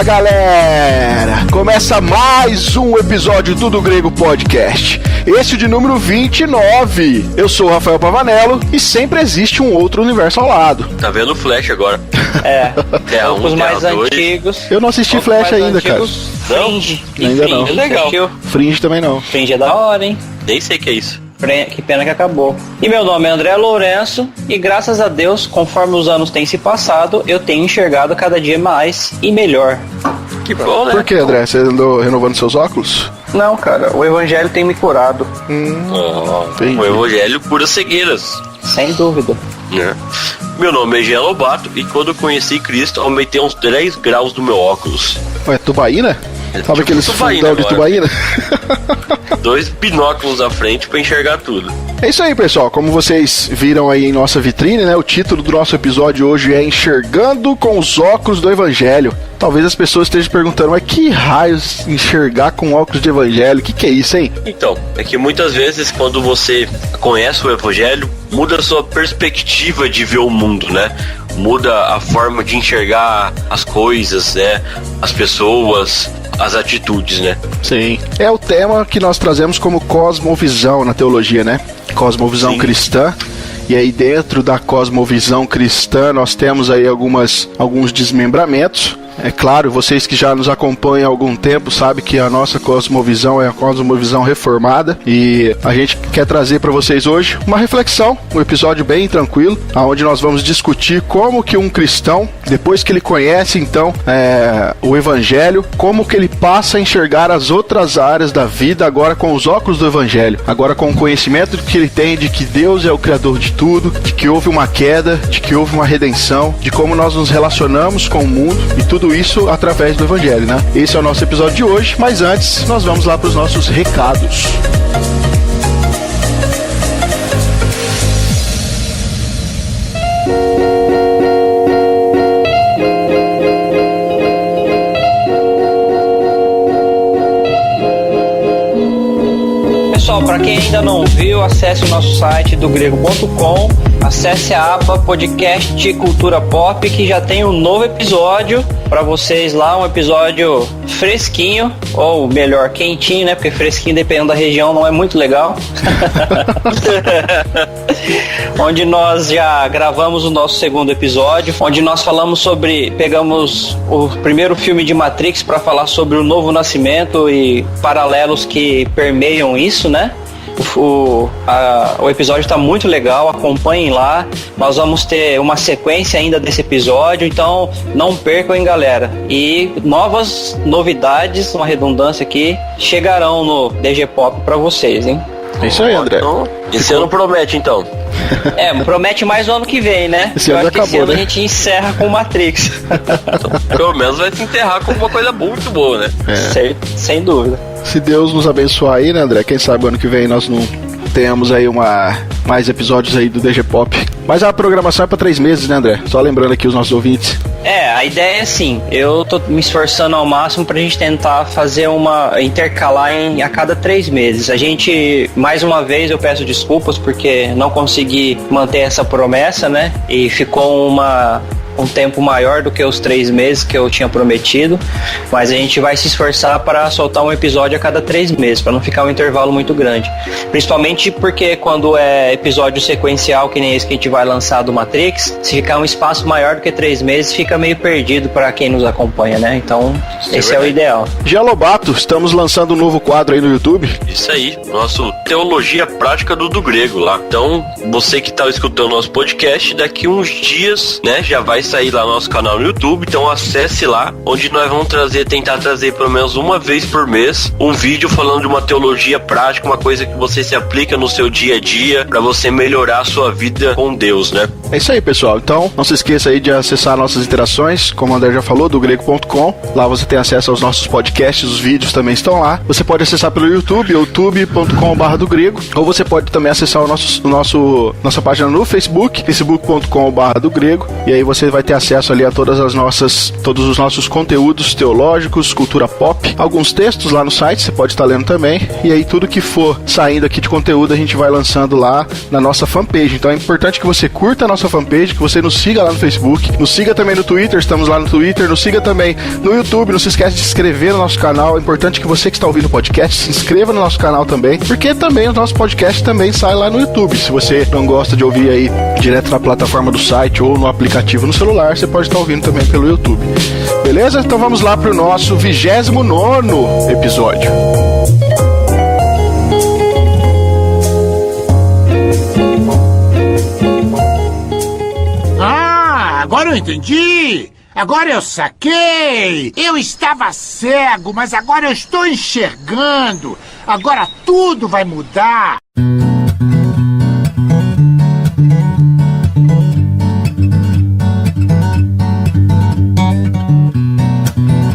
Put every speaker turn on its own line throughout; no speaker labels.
Fala galera! Começa mais um episódio do Grego Podcast. Esse de número 29. Eu sou o Rafael Pavanello e sempre existe um outro universo ao lado.
Tá vendo o Flash agora?
Terra os mais antigos.
Eu não assisti Flash ainda, cara.
Fringe.
Ainda não.
É legal.
Fringe também não.
Fringe é da hora, hein?
Nem sei o que é isso.
Que pena que acabou. E meu nome é André Lourenço e graças a Deus, conforme os anos têm se passado, eu tenho enxergado cada dia mais e melhor.
Que bom, né?
Por que, André? Você andou renovando seus óculos?
Não, cara, o evangelho tem me curado.
O evangelho cura cegueiras.
Sem dúvida.
Né? Meu nome é Jean Lobato e quando eu conheci Cristo, aumentei uns 10 graus do meu óculos.
Ué, tubaína? Sabe
tipo
aqueles
tubaína
fundão de tubaína?
2 binóculos à frente pra enxergar tudo.
É isso aí, pessoal. Como vocês viram aí em nossa vitrine, né? O título do nosso episódio hoje é Enxergando com os Óculos do Evangelho. Talvez as pessoas estejam perguntando, mas que raios enxergar com óculos de evangelho? O que é isso, hein?
Então, é que muitas vezes quando você conhece o evangelho, muda a sua perspectiva de ver o mundo, né? Muda a forma de enxergar as coisas, né? As pessoas, as atitudes, né?
Sim. É o tema que nós trazemos como cosmovisão na teologia, né? Cosmovisão cristã. E aí dentro da cosmovisão cristã nós temos aí alguns desmembramentos. É claro, vocês que já nos acompanham há algum tempo sabem que a nossa cosmovisão é a cosmovisão reformada e a gente quer trazer para vocês hoje uma reflexão, um episódio bem tranquilo, onde nós vamos discutir como que um cristão, depois que ele conhece então o evangelho, como que ele passa a enxergar as outras áreas da vida agora com os óculos do evangelho, agora com o conhecimento que ele tem de que Deus é o criador de tudo, de que houve uma queda, de que houve uma redenção, de como nós nos relacionamos com o mundo e tudo isso através do evangelho, né? Esse é o nosso episódio de hoje, mas antes nós vamos lá para os nossos recados.
Pessoal, para quem ainda não viu, acesse o nosso site do grego.com, acesse a aba Podcast Cultura Pop, que já tem um novo episódio para vocês lá, um episódio fresquinho, ou melhor, quentinho, né? Porque fresquinho, dependendo da região, não é muito legal. Onde nós já gravamos o nosso segundo episódio, onde nós pegamos o primeiro filme de Matrix para falar sobre o novo nascimento e paralelos que permeiam isso, né? O episódio está muito legal, acompanhem lá. Nós vamos ter uma sequência ainda desse episódio, então não percam, hein, galera. E novas novidades, uma redundância aqui, chegarão no DG Pop para vocês, hein?
É isso aí, André.
Então, esse ano promete, então.
Promete mais o ano que vem, né?
Esse ano acabou,
esse ano,
né?
a gente encerra com Matrix.
Então, pelo menos vai se enterrar com uma coisa muito boa, né?
Certo, sem dúvida.
Se Deus nos abençoar aí, né, André? Quem sabe ano que vem nós não tenhamos aí mais episódios aí do DG Pop. Mas a programação é para 3 meses, né, André? Só lembrando aqui os nossos ouvintes.
A ideia é assim, eu tô me esforçando ao máximo pra gente tentar fazer intercalar a cada 3 meses. A gente, mais uma vez, eu peço desculpas porque não consegui manter essa promessa, né? E ficou um tempo maior do que os 3 meses que eu tinha prometido, mas a gente vai se esforçar para soltar um episódio a cada 3 meses, para não ficar um intervalo muito grande, principalmente porque quando é episódio sequencial que nem esse que a gente vai lançar do Matrix, se ficar um espaço maior do que 3 meses, fica meio perdido para quem nos acompanha, né? Então esse é o ideal.
Jean Lobato, estamos lançando um novo quadro aí no YouTube.
Isso aí, nosso Teologia Prática do Grego lá. Então, você que tá escutando nosso podcast, daqui uns dias, né, já vai sair lá no nosso canal no YouTube, então acesse lá, onde nós vamos tentar trazer pelo menos uma vez por mês um vídeo falando de uma teologia prática, uma coisa que você se aplica no seu dia a dia para você melhorar a sua vida com Deus, né?
É isso aí, pessoal. Então, não se esqueça aí de acessar nossas interações, como o André já falou, do grego.com. Lá você tem acesso aos nossos podcasts, os vídeos também estão lá. Você pode acessar pelo YouTube, youtube.com/dogrego, ou você pode também acessar nossa página no Facebook, facebook.com/dogrego, e aí você você vai ter acesso ali a todos os nossos conteúdos teológicos, cultura pop, alguns textos lá no site, você pode estar lendo também, e aí tudo que for saindo aqui de conteúdo a gente vai lançando lá na nossa fanpage. Então é importante que você curta a nossa fanpage, que você nos siga lá no Facebook, nos siga também no Twitter, estamos lá no Twitter, nos siga também no YouTube, não se esquece de se inscrever no nosso canal. É importante que você que está ouvindo o podcast se inscreva no nosso canal também, porque também o nosso podcast também sai lá no YouTube. Se você não gosta de ouvir aí direto na plataforma do site ou no aplicativo no celular, você pode estar ouvindo também pelo YouTube. Beleza? Então vamos lá para o nosso 29º episódio.
Agora eu entendi! Agora eu saquei! Eu estava cego, mas agora eu estou enxergando! Agora tudo vai mudar!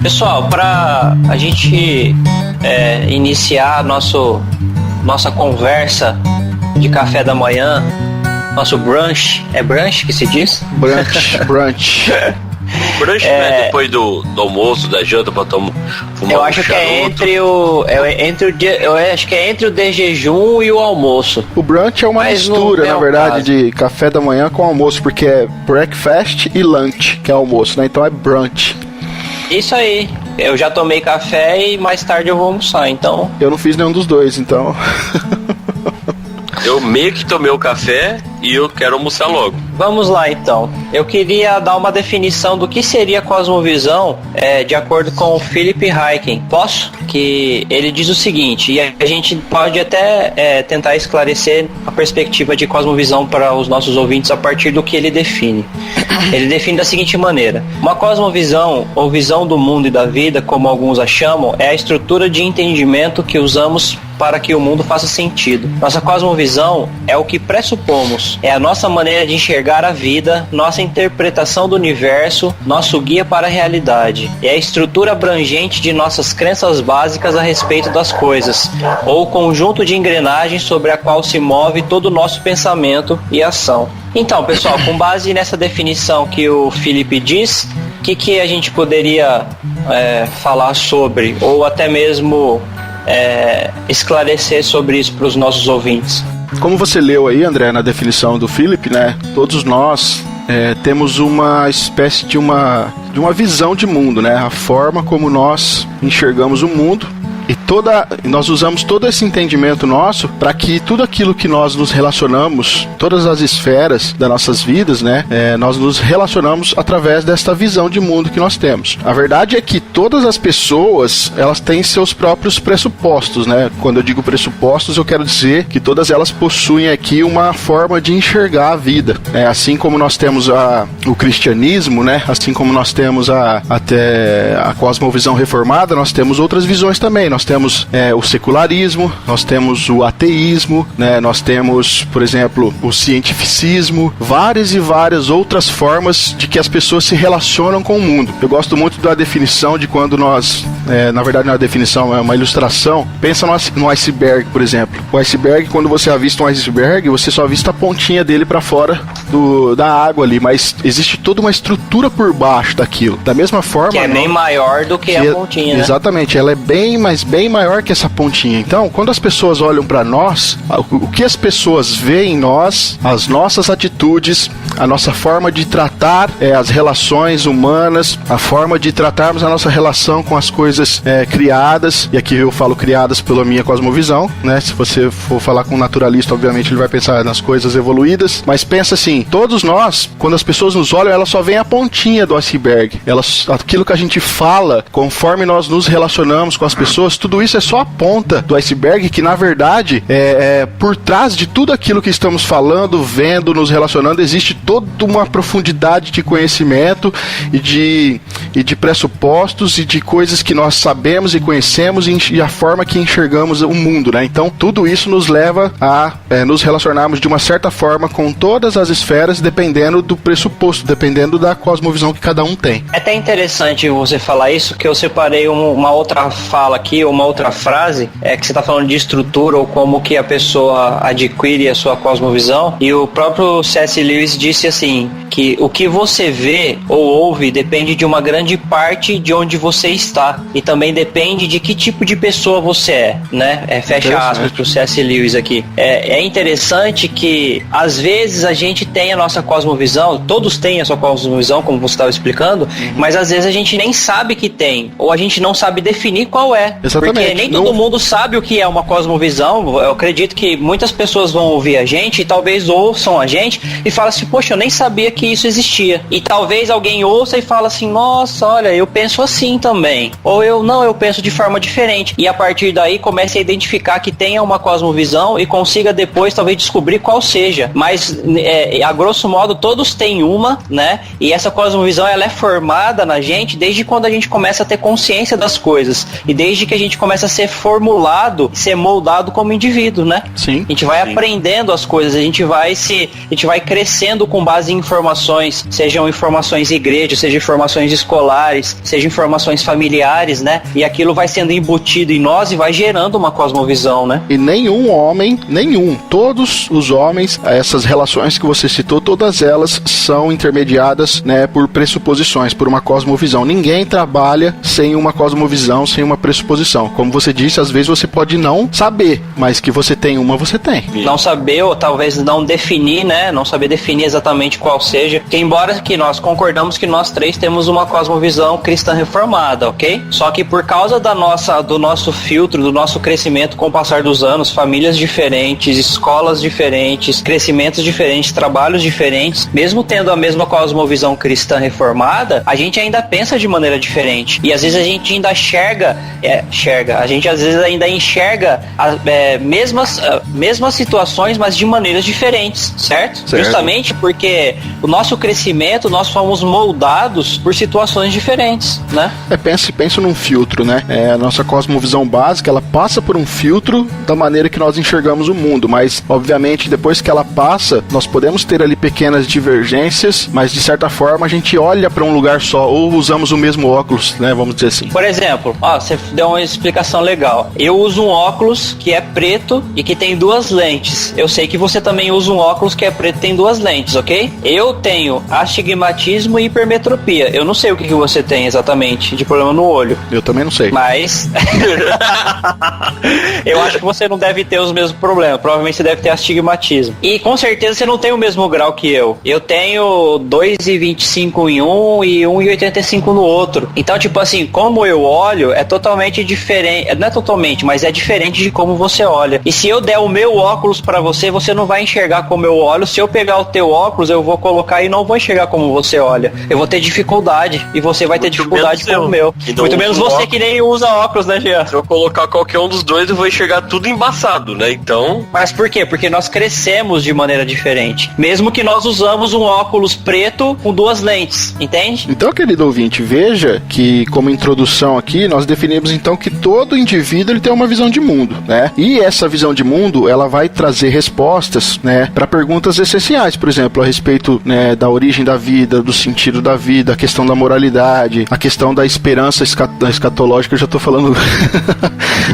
Pessoal, para a gente iniciar nossa conversa de café da manhã, nosso brunch, é brunch que se diz?
Brunch.
Brunch né? Depois do almoço, da janta, pra fumar
eu acho que é entre o de jejum e o almoço.
O brunch é uma mistura, na verdade, de café da manhã com almoço, porque é breakfast e lunch, que é almoço, né? Então é brunch.
Isso aí. Eu já tomei café e mais tarde eu vou almoçar, então...
Eu não fiz nenhum dos dois, então...
Eu meio que tomei o café e eu quero almoçar logo.
Vamos lá, então. Eu queria dar uma definição do que seria cosmovisão de acordo com o Philip Ryken. Posso? Que ele diz o seguinte, e a gente pode até tentar esclarecer a perspectiva de cosmovisão para os nossos ouvintes a partir do que ele define. Ele define da seguinte maneira: uma cosmovisão, ou visão do mundo e da vida, como alguns a chamam, é a estrutura de entendimento que usamos para que o mundo faça sentido. Nossa cosmovisão é o que pressupomos, é a nossa maneira de enxergar a vida, nossa interpretação do universo, nosso guia para a realidade. É a estrutura abrangente de nossas crenças básicas a respeito das coisas, ou conjunto de engrenagens sobre a qual se move todo o nosso pensamento e ação. Então, pessoal, com base nessa definição que o Felipe diz, o que a gente poderia falar sobre, ou até mesmo esclarecer sobre isso para os nossos ouvintes?
Como você leu aí, André, na definição do Philip, né? Todos nós temos uma espécie de uma visão de mundo, né? A forma como nós enxergamos o mundo. E nós usamos todo esse entendimento nosso para que tudo aquilo que nós nos relacionamos, todas as esferas das nossas vidas, né, nós nos relacionamos através desta visão de mundo que nós temos. A verdade é que todas as pessoas, elas têm seus próprios pressupostos, né? Quando eu digo pressupostos, eu quero dizer que todas elas possuem aqui uma forma de enxergar a vida. Assim como nós temos o cristianismo, né? Assim como nós temos até a cosmovisão reformada, nós temos outras visões também. Nós temos o secularismo, nós temos o ateísmo, né? Nós temos, por exemplo, o cientificismo, várias e várias outras formas de que as pessoas se relacionam com o mundo. Eu gosto muito da definição de quando nós, na verdade não é uma definição, é uma ilustração. Pensa no iceberg, por exemplo. O iceberg, quando você avista um iceberg, você só avista a pontinha dele para fora da água ali, mas existe toda uma estrutura por baixo daquilo. Da mesma forma...
Que é bem maior do que a pontinha, né?
Exatamente, ela é bem maior que essa pontinha. Então, quando as pessoas olham para nós, o que as pessoas veem em nós, as nossas atitudes, a nossa forma de tratar as relações humanas, a forma de tratarmos a nossa relação com as coisas criadas, e aqui eu falo criadas pela minha cosmovisão, né? Se você for falar com um naturalista, obviamente ele vai pensar nas coisas evoluídas, mas pensa assim, todos nós, quando as pessoas nos olham, elas só veem a pontinha do iceberg. Aquilo que a gente fala, conforme nós nos relacionamos com as pessoas, tudo isso é só a ponta do iceberg, que na verdade por trás de tudo aquilo que estamos falando, vendo, nos relacionando, existe toda uma profundidade de conhecimento e de pressupostos e de coisas que nós sabemos e conhecemos e a forma que enxergamos o mundo, né? Então tudo isso nos leva a nos relacionarmos de uma certa forma com todas as esferas, dependendo do pressuposto, dependendo da cosmovisão que cada um tem.
É até interessante você falar isso, que eu separei uma outra fala aqui, uma outra frase, que você está falando de estrutura ou como que a pessoa adquire a sua cosmovisão, e o próprio C.S. Lewis disse assim, que o que você vê ou ouve depende de uma grande parte de onde você está. E também depende de que tipo de pessoa você é, né? Fecha aspas pro C.S. Lewis aqui. É interessante que, às vezes, a gente tem a nossa cosmovisão, todos têm a sua cosmovisão, como você estava explicando, mas às vezes a gente nem sabe que tem, ou a gente não sabe definir qual é.
Exatamente.
Porque nem todo mundo sabe o que é uma cosmovisão. Eu acredito que muitas pessoas vão ouvir a gente e talvez ouçam a gente e falam assim, poxa, eu nem sabia que isso existia. E talvez alguém ouça e fala assim, nossa, olha, eu penso assim também. Ou eu penso de forma diferente. E a partir daí comece a identificar que tenha uma cosmovisão e consiga depois talvez descobrir qual seja. Mas, a grosso modo, todos têm uma, né? E essa cosmovisão, ela é formada na gente desde quando a gente começa a ter consciência das coisas. E desde que a gente começa a ser formulado, ser moldado como indivíduo, né?
Sim.
A gente vai aprendendo as coisas, a gente vai crescendo com base em informações, sejam informações de igreja, sejam informações escolares, sejam informações familiares, né? E aquilo vai sendo embutido em nós e vai gerando uma cosmovisão, né?
E todos os homens, essas relações que você citou, todas elas são intermediadas, né, por pressuposições, por uma cosmovisão. Ninguém trabalha sem uma cosmovisão, sem uma pressuposição. Como você disse, às vezes você pode não saber, mas que você tem uma, você tem.
Não saber, ou talvez não definir, né? Não saber definir exatamente qual seja. Que embora que nós concordamos que nós três temos uma cosmovisão cristã reformada, ok? Só que por causa do nosso filtro, do nosso crescimento com o passar dos anos, famílias diferentes, escolas diferentes, crescimentos diferentes, trabalhos diferentes, mesmo tendo a mesma cosmovisão cristã reformada, a gente ainda pensa de maneira diferente. E às vezes a gente ainda a gente às vezes ainda enxerga mesmas situações, mas de maneiras diferentes, certo? Justamente porque o nosso crescimento, nós fomos moldados por situações diferentes, né?
Pensa num filtro, né? A nossa cosmovisão básica, ela passa por um filtro da maneira que nós enxergamos o mundo, mas, obviamente, depois que ela passa, nós podemos ter ali pequenas divergências, mas, de certa forma, a gente olha para um lugar só, ou usamos o mesmo óculos, né? Vamos dizer assim.
Por exemplo, você deu uma explicação legal. Eu uso um óculos que é preto e que tem duas lentes. Eu sei que você também usa um óculos que é preto e tem duas lentes, ok? Eu tenho astigmatismo e hipermetropia. Eu não sei o que você tem exatamente de problema no olho.
Eu também não sei.
Mas eu acho que você não deve ter os mesmos problemas. Provavelmente você deve ter astigmatismo. E com certeza você não tem o mesmo grau que eu. Eu tenho 2,25 em um e 1,85 no outro. Então, tipo assim, como eu olho, é totalmente diferente. Não é totalmente, mas é diferente de como você olha. E se eu der o meu óculos pra você, você não vai enxergar como eu olho. Se eu pegar o teu óculos, eu vou colocar e não vou enxergar como você olha. Eu vou ter dificuldade. E você vai ter dificuldade com o meu. Muito menos você óculos. Que nem usa óculos, né, Jean?
Se eu colocar qualquer um dos dois, eu vou enxergar tudo embaçado, né? Então...
Mas por quê? Porque nós crescemos de maneira diferente. Mesmo que nós usamos um óculos preto com duas lentes, entende?
Então, querido ouvinte, veja que, como introdução aqui, nós definimos então que todo indivíduo ele tem uma visão de mundo, né? E essa visão de mundo, ela vai trazer respostas, né, para perguntas essenciais, por exemplo, a respeito, né, da origem da vida, do sentido da vida, a questão da moralidade, a questão da esperança escatológica, eu já tô falando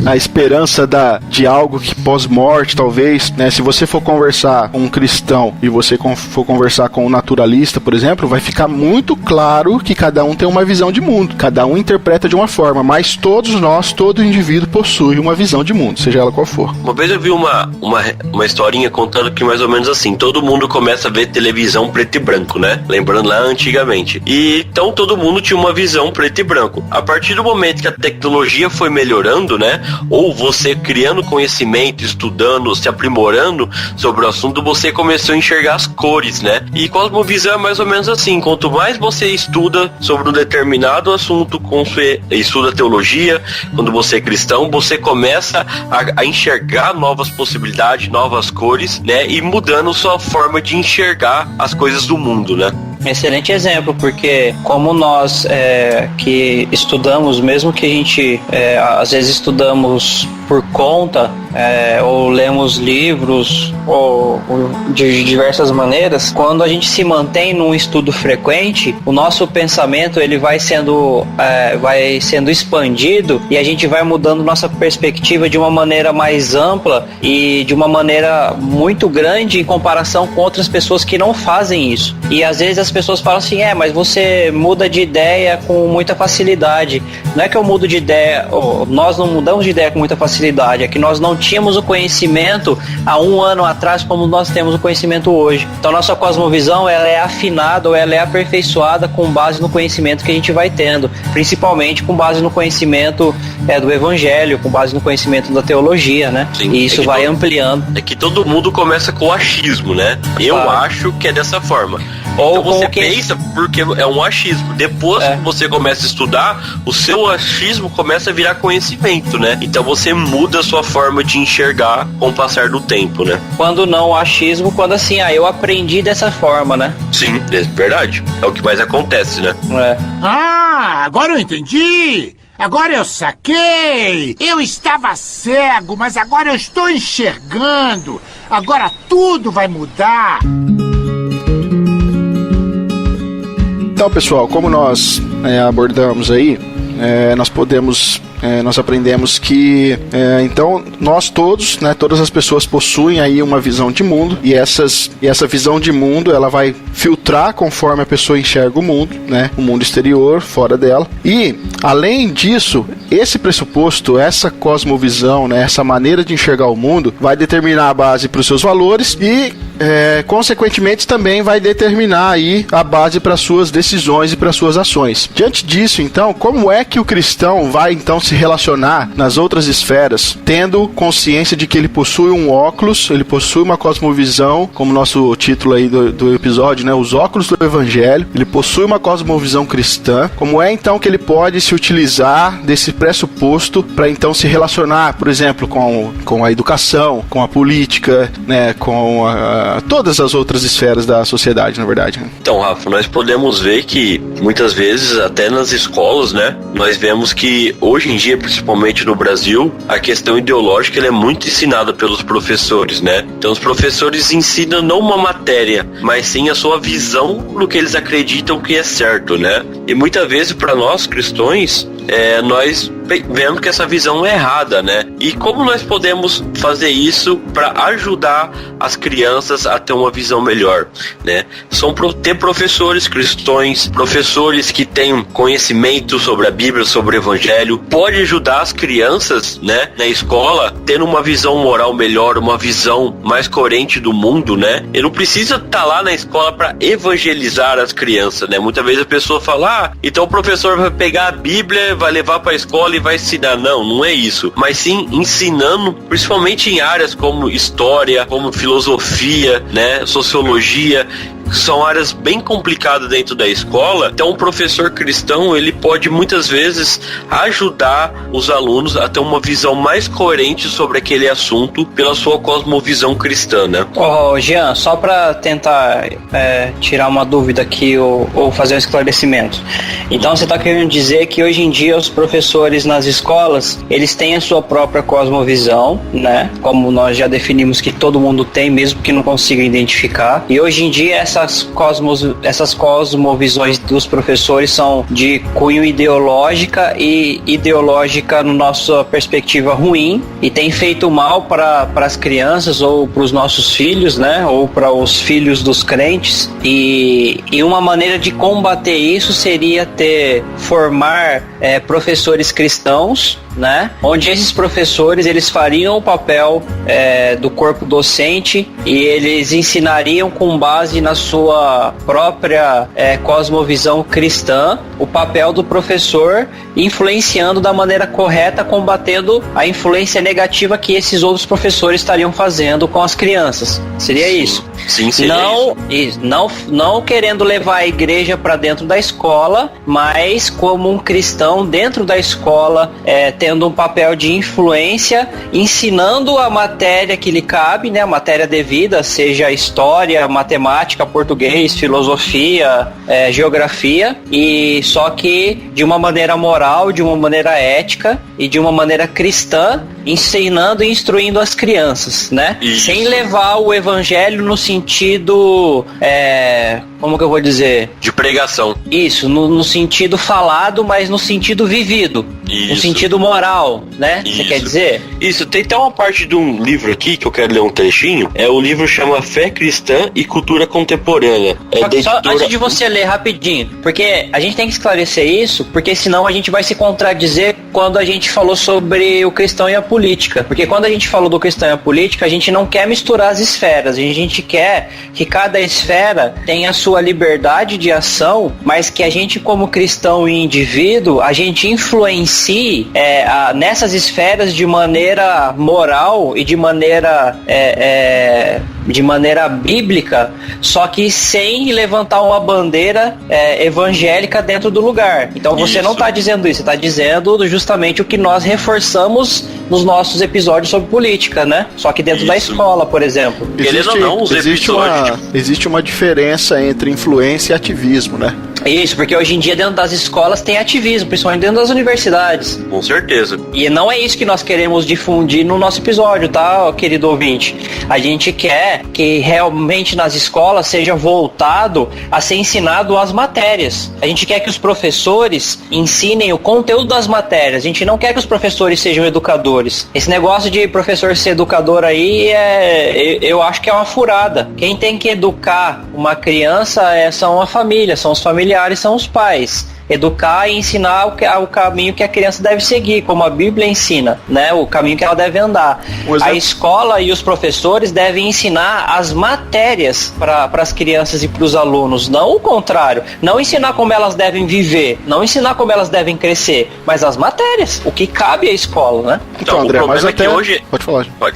a esperança de algo que pós-morte, talvez, né? Se você for conversar com um cristão e você for conversar com um naturalista, por exemplo, vai ficar muito claro que cada um tem uma visão de mundo, cada um interpreta de uma forma, mas todos nós, todo indivíduo possui uma visão de mundo, seja ela qual for.
Uma vez eu vi uma historinha contando que mais ou menos assim, todo mundo começa a ver televisão preto e branco, né? Lembrando lá antigamente. E então todo mundo tinha uma visão preto e branco. A partir do momento que a tecnologia foi melhorando, né? Ou você criando conhecimento, estudando, se aprimorando sobre o assunto, você começou a enxergar as cores, né? E cosmovisão é mais ou menos assim, quanto mais você estuda sobre um determinado assunto, quando você estuda teologia, quando você é cristão, você começa a enxergar novas possibilidades, novas cores, né? E mudando sua forma de enxergar as coisas do mundo, né?
Excelente exemplo, porque como nós que estudamos, mesmo que a gente às vezes estudamos por conta, ou lemos livros, ou de diversas maneiras, quando a gente se mantém num estudo frequente, o nosso pensamento ele vai sendo expandido e a gente vai mudando nossa perspectiva de uma maneira mais ampla e de uma maneira muito grande em comparação com outras pessoas que não fazem isso. E às vezes as pessoas falam assim, mas você muda de ideia com muita facilidade. Não é que eu mudo de ideia, nós não mudamos de ideia com muita facilidade, é que nós não tínhamos o conhecimento há um ano atrás como nós temos o conhecimento hoje. Então nossa cosmovisão ela é afinada ou ela é aperfeiçoada com base no conhecimento que a gente vai tendo, principalmente com base no conhecimento do Evangelho, com base no conhecimento da teologia, né?
Sim,
e isso vai ampliando.
É que todo mundo começa com o achismo, né? Eu acho que é dessa forma.
Ou
então você pensa porque é um achismo. Depois que você começa a estudar, o seu achismo começa a virar conhecimento, né? Então você muda a sua forma de enxergar com o passar do tempo, né?
Quando não achismo, quando assim, eu aprendi dessa forma, né?
Sim, é verdade. É o que mais acontece, né?
Agora eu entendi! Agora eu saquei! Eu estava cego, mas agora eu estou enxergando! Agora tudo vai mudar!
Então, pessoal, como nós abordamos aí, nós aprendemos que então nós todos, né, todas as pessoas possuem aí uma visão de mundo e essa visão de mundo ela vai filtrar conforme a pessoa enxerga o mundo, né, o mundo exterior, fora dela. E além disso, esse pressuposto, essa cosmovisão, né, essa maneira de enxergar o mundo vai determinar a base para os seus valores e consequentemente também vai determinar aí a base para suas decisões e para suas ações. Diante disso, então, como é que o cristão vai então se relacionar nas outras esferas, tendo consciência de que ele possui um óculos, ele possui uma cosmovisão, como nosso título aí do episódio, né, os óculos do Evangelho, ele possui uma cosmovisão cristã. Como é então que ele pode se utilizar desse pressuposto para então se relacionar, por exemplo, com a educação, com a política, né, com todas as outras esferas da sociedade, na verdade, né?
Então, Rafa, nós podemos ver que muitas vezes, até nas escolas, né, nós vemos que hoje em dia, principalmente no Brasil, a questão ideológica ela é muito ensinada pelos professores, né? Então os professores ensinam não uma matéria, mas sim a sua visão no que eles acreditam que é certo, né? E muitas vezes para nós cristãos, nós vemos que essa visão é errada, né? E como nós podemos fazer isso para ajudar as crianças a ter uma visão melhor, né? Ter professores cristãos, professores que tenham conhecimento sobre a Bíblia, sobre o Evangelho, pode ajudar as crianças, né, na escola, tendo uma visão moral melhor, uma visão mais coerente do mundo, né? Ele não precisa estar lá na escola para evangelizar as crianças, né? Muitas vezes a pessoa fala, então o professor vai pegar a Bíblia, vai levar para a escola e vai ensinar. Não é isso. Mas sim ensinando, principalmente em áreas como história, como filosofia, né, sociologia, são áreas bem complicadas dentro da escola. Então o professor cristão, ele pode muitas vezes ajudar os alunos a ter uma visão mais coerente sobre aquele assunto pela sua cosmovisão cristã, né?
Jean, só para tentar tirar uma dúvida aqui ou fazer um esclarecimento. Então você está querendo dizer que hoje em dia os professores nas escolas, eles têm a sua própria cosmovisão, né? Como nós já definimos que todo mundo tem, mesmo que não consiga identificar. E hoje em dia essas cosmovisões dos professores são de cunho ideológica e ideológica na nossa perspectiva ruim e tem feito mal para as crianças ou para os nossos filhos, né? Ou para os filhos dos crentes. E uma maneira de combater isso seria formar professores cristãos, né? Onde esses professores eles fariam o papel do corpo docente e eles ensinariam com base na sua própria cosmovisão cristã o papel do professor, influenciando da maneira correta, combatendo a influência negativa que esses outros professores estariam fazendo com as crianças. Seria isso?
Sim, seria isso.
Não querendo levar a igreja para dentro da escola, mas como um cristão dentro da escola, tendo um papel de influência, ensinando a matéria que lhe cabe, né, a matéria devida, seja história, matemática, português, filosofia, geografia, e só que de uma maneira moral, de uma maneira ética e de uma maneira cristã, ensinando e instruindo as crianças, né?
Isso.
Sem levar o evangelho no sentido, como que eu vou dizer?
De pregação.
Isso, no sentido falado, mas no sentido vivido.
Isso.
No sentido moral, né? Você quer dizer?
Isso, tem até uma parte de um livro aqui que eu quero ler um trechinho. O livro chama Fé Cristã e Cultura Contemporânea.
Só antes de você ler rapidinho, porque a gente tem que esclarecer isso, porque senão a gente vai se contradizer quando a gente falou sobre o cristão e a política. Porque quando a gente falou do cristão e a política, a gente não quer misturar as esferas. A gente quer que cada esfera tenha a sua liberdade de ação, mas que a gente, como cristão e indivíduo, a gente influencie nessas esferas de maneira moral e de maneira bíblica, só que sem levantar uma bandeira evangélica dentro do lugar. Então você não está dizendo isso, você está dizendo justamente o que nós reforçamos nos nossos episódios sobre política, né? Só que dentro da escola, por exemplo.
Existe uma diferença entre influência e ativismo, né?
Isso, porque hoje em dia dentro das escolas tem ativismo, principalmente dentro das universidades.
Com certeza.
E não é isso que nós queremos difundir no nosso episódio, tá, querido ouvinte? A gente quer que realmente nas escolas seja voltado a ser ensinado as matérias. A gente quer que os professores ensinem o conteúdo das matérias. A gente não quer que os professores sejam educadores. Esse negócio de professor ser educador aí, eu acho que é uma furada. Quem tem que educar uma criança são a família, são os familiares, são os pais. Educar e ensinar o caminho que a criança deve seguir, como a Bíblia ensina, né? O caminho que ela deve andar. A escola e os professores devem ensinar as matérias para as crianças e para os alunos, não o contrário. Não ensinar como elas devem viver, não ensinar como elas devem crescer, mas as matérias, o que cabe à escola, né?
Então, André, mas até...
hoje... Pode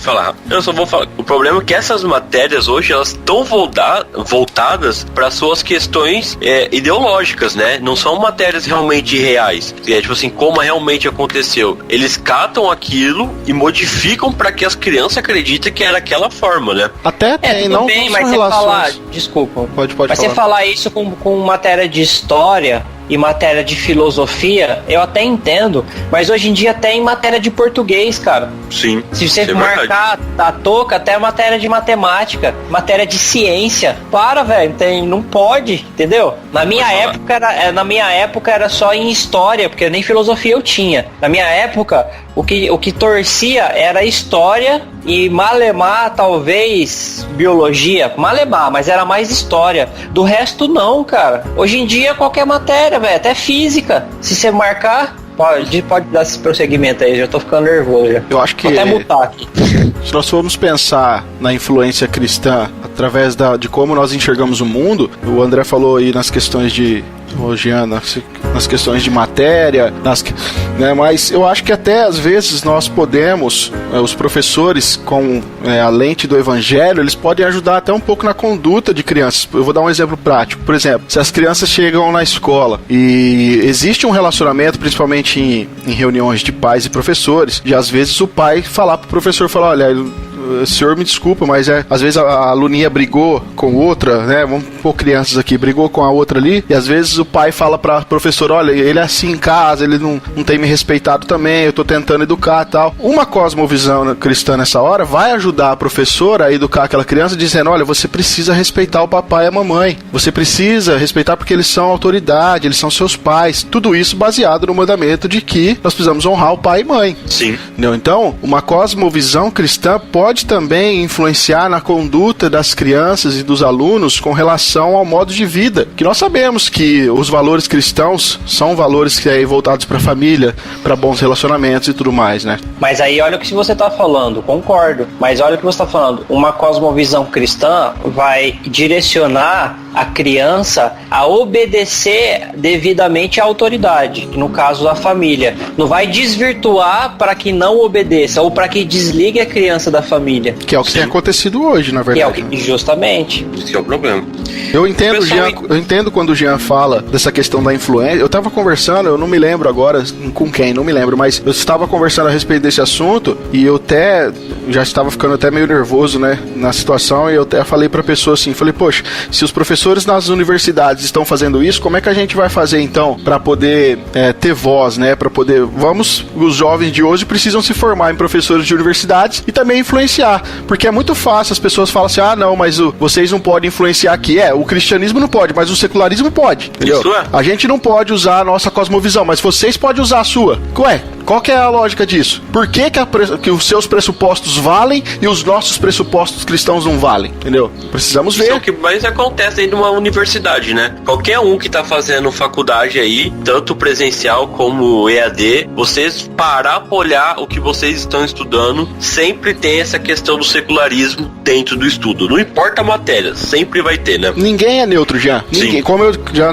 falar. Eu só vou falar. O problema é que essas matérias hoje, elas estão voltadas para suas questões ideológicas, né? Não são matérias realmente reais, tipo assim, como realmente aconteceu. Eles catam aquilo e modificam para que as crianças acreditem que era daquela forma, né?
Até tem,
tudo
não
bem,
são
mas
relações.
você falar, desculpa,
Pode
mas
falar.
você falar isso com matéria de história e matéria de filosofia, eu até entendo, mas hoje em dia até em matéria de português, cara.
Sim.
Se você marcar a touca, até matéria de matemática, matéria de ciência. Velho, não pode, entendeu? Na minha época era só em história, porque nem filosofia eu tinha. Na minha época, o que torcia era história e malemar, talvez biologia, malemar, mas era mais história. Do resto não, cara. Hoje em dia qualquer matéria, velho, até física, se você marcar, pode dar esse prosseguimento aí, já tô ficando nervoso já.
Eu acho que
vou até mutar aqui.
Se nós formos pensar na influência cristã através de como nós enxergamos o mundo, o André falou aí nas questões de nas questões de matéria, mas eu acho que até às vezes nós podemos, os professores com a lente do evangelho, eles podem ajudar até um pouco na conduta de crianças. Eu vou dar um exemplo prático. Por exemplo, se as crianças chegam na escola e existe um relacionamento, principalmente em reuniões de pais e professores, de às vezes o pai falar pro professor, olha, senhor, me desculpa, mas às vezes a aluninha brigou com outra, né? Vamos pôr crianças aqui, brigou com a outra ali, e às vezes o pai fala pra professora, olha, ele é assim em casa, ele não tem me respeitado também, eu tô tentando educar e tal. Uma cosmovisão cristã nessa hora vai ajudar a professora a educar aquela criança dizendo, olha, você precisa respeitar o papai e a mamãe, você precisa respeitar porque eles são autoridade, eles são seus pais, tudo isso baseado no mandamento de que nós precisamos honrar o pai e mãe.
Sim.
Entendeu? Então, uma cosmovisão cristã pode também influenciar na conduta das crianças e dos alunos com relação ao modo de vida, que nós sabemos que os valores cristãos são valores voltados para a família, para bons relacionamentos e tudo mais, né?
Mas aí olha o que você está falando, concordo, mas olha o que você está falando, uma cosmovisão cristã vai direcionar a criança a obedecer devidamente à autoridade, no caso da família, não vai desvirtuar para que não obedeça ou para que desligue a criança da família.
Que é o que tem acontecido hoje, na verdade.
Justamente.
Esse é o problema.
Eu entendo quando o Jean fala dessa questão da influência. Eu tava conversando, eu não me lembro agora com quem, não me lembro, mas eu estava conversando a respeito desse assunto e eu até já estava ficando até meio nervoso, né, na situação, e eu até falei pra pessoa assim, falei, poxa, se os professores nas universidades estão fazendo isso, como é que a gente vai fazer então pra poder ter voz, né, pra poder, os jovens de hoje precisam se formar em professores de universidades e também influenciar, porque é muito fácil, as pessoas falam assim, não, mas vocês não podem influenciar aqui, o cristianismo não pode, mas o secularismo pode, entendeu?
Isso é.
A gente não pode usar a nossa cosmovisão, mas vocês podem usar a sua. Ué, qual que é a lógica disso? Por que os seus pressupostos valem e os nossos pressupostos cristãos não valem? Entendeu? Precisamos ver.
Isso é o que mais acontece dentro de uma universidade, né? Qualquer um que tá fazendo faculdade aí, tanto presencial como EAD, vocês parar pra olhar o que vocês estão estudando, sempre tem essa questão do secularismo dentro do estudo. Não importa a matéria, sempre vai ter, né?
Ninguém é neutro, já. Ninguém. Como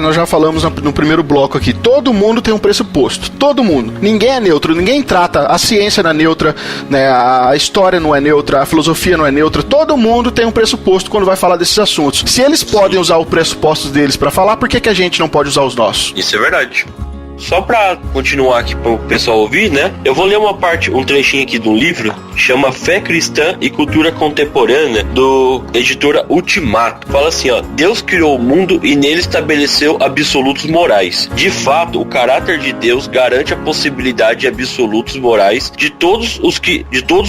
nós já falamos no primeiro bloco aqui, todo mundo tem um pressuposto. Todo mundo. Ninguém é neutro. Ninguém trata, a ciência não é neutra, né, a história não é neutra, a filosofia não é neutra, todo mundo tem um pressuposto quando vai falar desses assuntos. Se eles podem usar os pressupostos deles pra falar, por que a gente não pode usar os nossos?
Isso é verdade. Só pra continuar aqui pro pessoal ouvir, né? Eu vou ler um trechinho aqui de um livro, chama Fé Cristã e Cultura Contemporânea, do editora Ultimato. Fala assim, Deus criou o mundo e nele estabeleceu absolutos morais. De fato, o caráter de Deus garante a possibilidade de absolutos morais de todos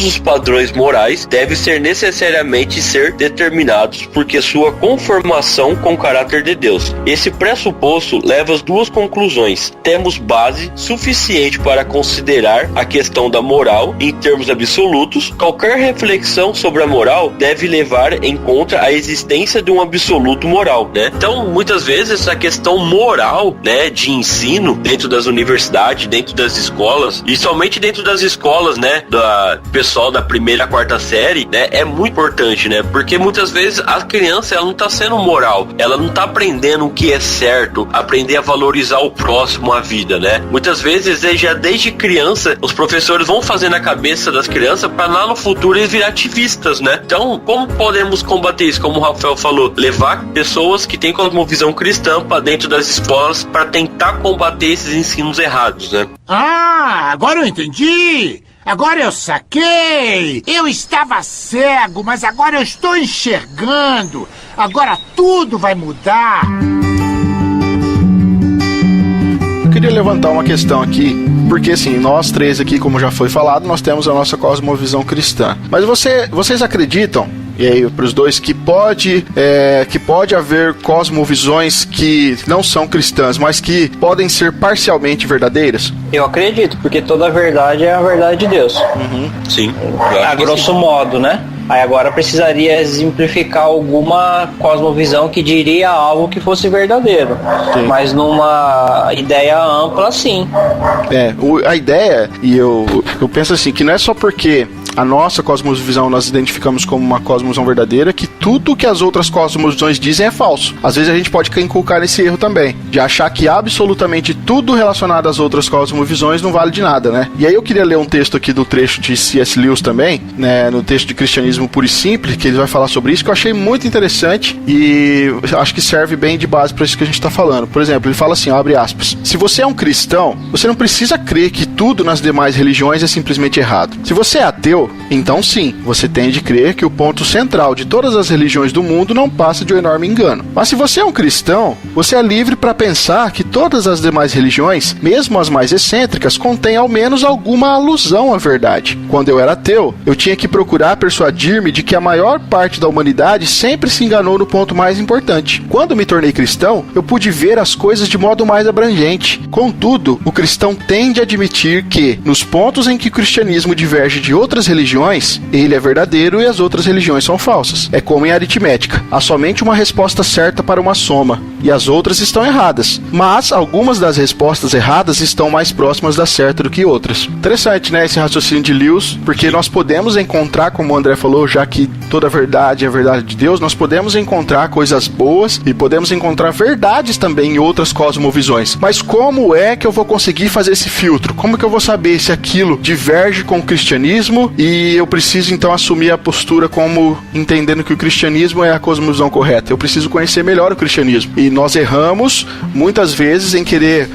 os padrões morais devem ser necessariamente determinados porque sua conformação com o caráter de Deus. Esse pressuposto leva às duas conclusões. Temos base suficiente para considerar a questão da moral em termos absolutos. Qualquer reflexão sobre a moral deve levar em conta a existência de um absoluto moral, né? Então, muitas vezes a questão moral, né, de ensino dentro das universidades, dentro das escolas, e somente dentro das escolas, né, da pessoal da primeira a quarta série, né, é muito importante, né? Porque muitas vezes a criança, ela não tá sendo moral, ela não tá aprendendo o que é certo, aprender a valorizar o próximo, a vida, né? Muitas vezes, já desde criança, os professores vão fazer na cabeça das crianças para lá no futuro eles virarem ativistas, né? Então, como podemos combater isso? Como o Rafael falou, levar pessoas que têm cosmovisão cristã para dentro das escolas para tentar combater esses ensinos errados, né?
Agora eu entendi! Agora eu saquei! Eu estava cego, mas agora eu estou enxergando! Agora tudo vai mudar!
Queria levantar uma questão aqui, porque assim, nós três aqui, como já foi falado, nós temos a nossa cosmovisão cristã. Mas vocês acreditam, e aí para os dois, que pode haver cosmovisões que não são cristãs, mas que podem ser parcialmente verdadeiras?
Eu acredito, porque toda a verdade é a verdade de Deus.
Sim.
A grosso modo, né? Aí agora precisaria exemplificar alguma cosmovisão que diria algo que fosse verdadeiro. Sim. Mas numa ideia ampla, sim.
A ideia, e eu penso assim, que não é só porque a nossa cosmovisão nós identificamos como uma cosmovisão verdadeira que tudo que as outras cosmovisões dizem é falso. Às vezes a gente pode inculcar nesse erro também, de achar que absolutamente tudo relacionado às outras cosmovisões não vale de nada, né? E aí eu queria ler um texto aqui do trecho de C.S. Lewis também, né, no texto de Cristianismo Puro e Simples, que ele vai falar sobre isso, que eu achei muito interessante e acho que serve bem de base para isso que a gente está falando. Por exemplo, ele fala assim, abre aspas, se você é um cristão, você não precisa crer que tudo nas demais religiões é simplesmente errado. Se você é ateu, então sim, você tem de crer que o ponto central de todas as religiões do mundo não passa de um enorme engano. Mas se você é um cristão, você é livre para pensar que todas as demais religiões, mesmo as mais excêntricas, contêm ao menos alguma alusão à verdade. Quando eu era ateu, eu tinha que procurar persuadir-me de que a maior parte da humanidade sempre se enganou no ponto mais importante. Quando me tornei cristão, eu pude ver as coisas de modo mais abrangente. Contudo, o cristão tende a admitir que, nos pontos em que o cristianismo diverge de outras religiões, ele é verdadeiro e as outras religiões são falsas. É como em aritmética. Há somente uma resposta certa para uma soma. e as outras estão erradas. Mas algumas das respostas erradas estão mais próximas da certa do que outras. Interessante, né, esse raciocínio de Lewis, porque nós podemos encontrar, como o André falou, já que toda verdade é a verdade de Deus, nós podemos encontrar coisas boas e podemos encontrar verdades também em outras cosmovisões. Mas como é que eu vou conseguir fazer esse filtro? Como que eu vou saber se aquilo diverge com o cristianismo e eu preciso então assumir a postura como entendendo que o cristianismo é a cosmovisão correta? Eu preciso conhecer melhor o cristianismo. E nós erramos muitas vezes em querer,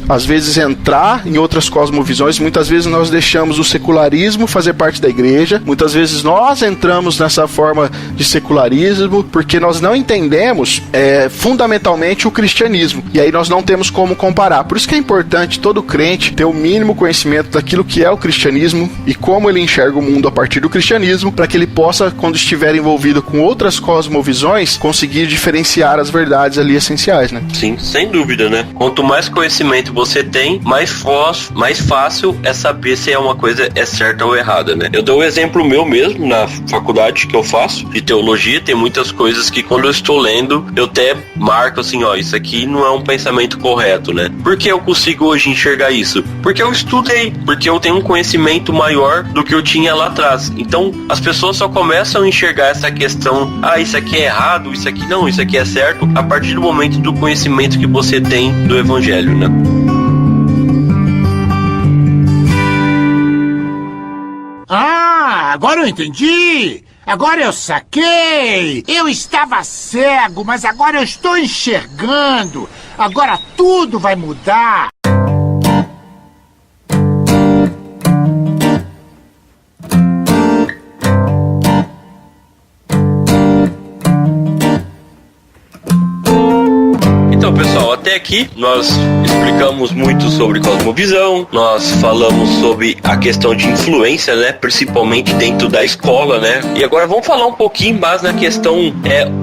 às vezes, entrar em outras cosmovisões. Muitas vezes nós deixamos o secularismo fazer parte da igreja. Muitas vezes nós entramos nessa forma de secularismo porque nós não entendemos fundamentalmente o cristianismo. E aí nós não temos como comparar. Por isso que é importante todo crente ter o mínimo conhecimento daquilo que é o cristianismo e como ele enxerga o mundo a partir do cristianismo, para que ele possa, quando estiver envolvido com outras cosmovisões, conseguir diferenciar as verdades ali essenciais, né?
Sim, sem dúvida, né? Quanto mais conhecimento você tem, mais fácil é saber se uma coisa é certa ou errada, né? Eu dou um exemplo meu mesmo, na faculdade que eu faço, de teologia, tem muitas coisas que quando eu estou lendo, eu até marco assim, ó, isso aqui não é um pensamento correto, né? Por que eu consigo hoje enxergar isso? Porque eu estudei, porque eu tenho um conhecimento maior do que eu tinha lá atrás. Então, as pessoas só começam a enxergar essa questão, isso aqui é errado, isso aqui não, isso aqui é certo, a partir do momento do conhecimento que você tem do evangelho, né?
Agora eu entendi! Agora eu saquei! Eu estava cego, mas agora eu estou enxergando! Agora tudo vai mudar!
Então, pessoal, até aqui nós explicamos muito sobre cosmovisão, nós falamos sobre a questão de influência, né, principalmente dentro da escola, né, e agora vamos falar um pouquinho mais na questão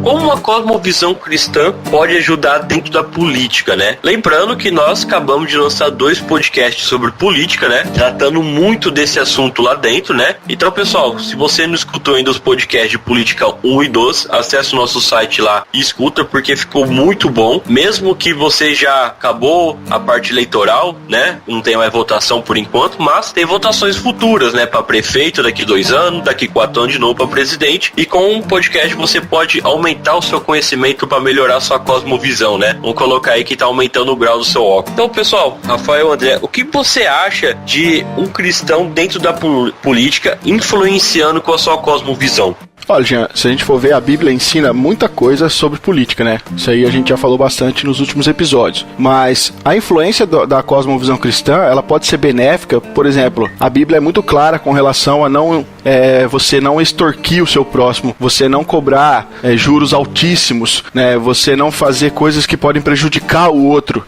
como a cosmovisão cristã pode ajudar dentro da política, né. Lembrando que nós acabamos de lançar 2 podcasts sobre política, né, tratando muito desse assunto lá dentro, né. Então, pessoal, se você não escutou ainda os podcasts de política 1 e 2, acesse o nosso site lá e escuta, porque ficou muito bom. Mesmo que você já acabou a parte eleitoral, né? Não tem mais votação por enquanto, mas tem votações futuras, né? Para prefeito daqui 2 anos, daqui 4 anos de novo para presidente. E com um podcast você pode aumentar o seu conhecimento para melhorar a sua cosmovisão, né? Vamos colocar aí que tá aumentando o grau do seu óculos. Então, pessoal, Rafael, André, o que você acha de um cristão dentro da política influenciando com a sua cosmovisão?
Olha, Jean, se a gente for ver, a Bíblia ensina muita coisa sobre política, né? Isso aí a gente já falou bastante nos últimos episódios. Mas a influência da cosmovisão cristã, ela pode ser benéfica. Por exemplo, a Bíblia é muito clara com relação a você não extorquir o seu próximo, você não cobrar juros altíssimos, né? Você não fazer coisas que podem prejudicar o outro.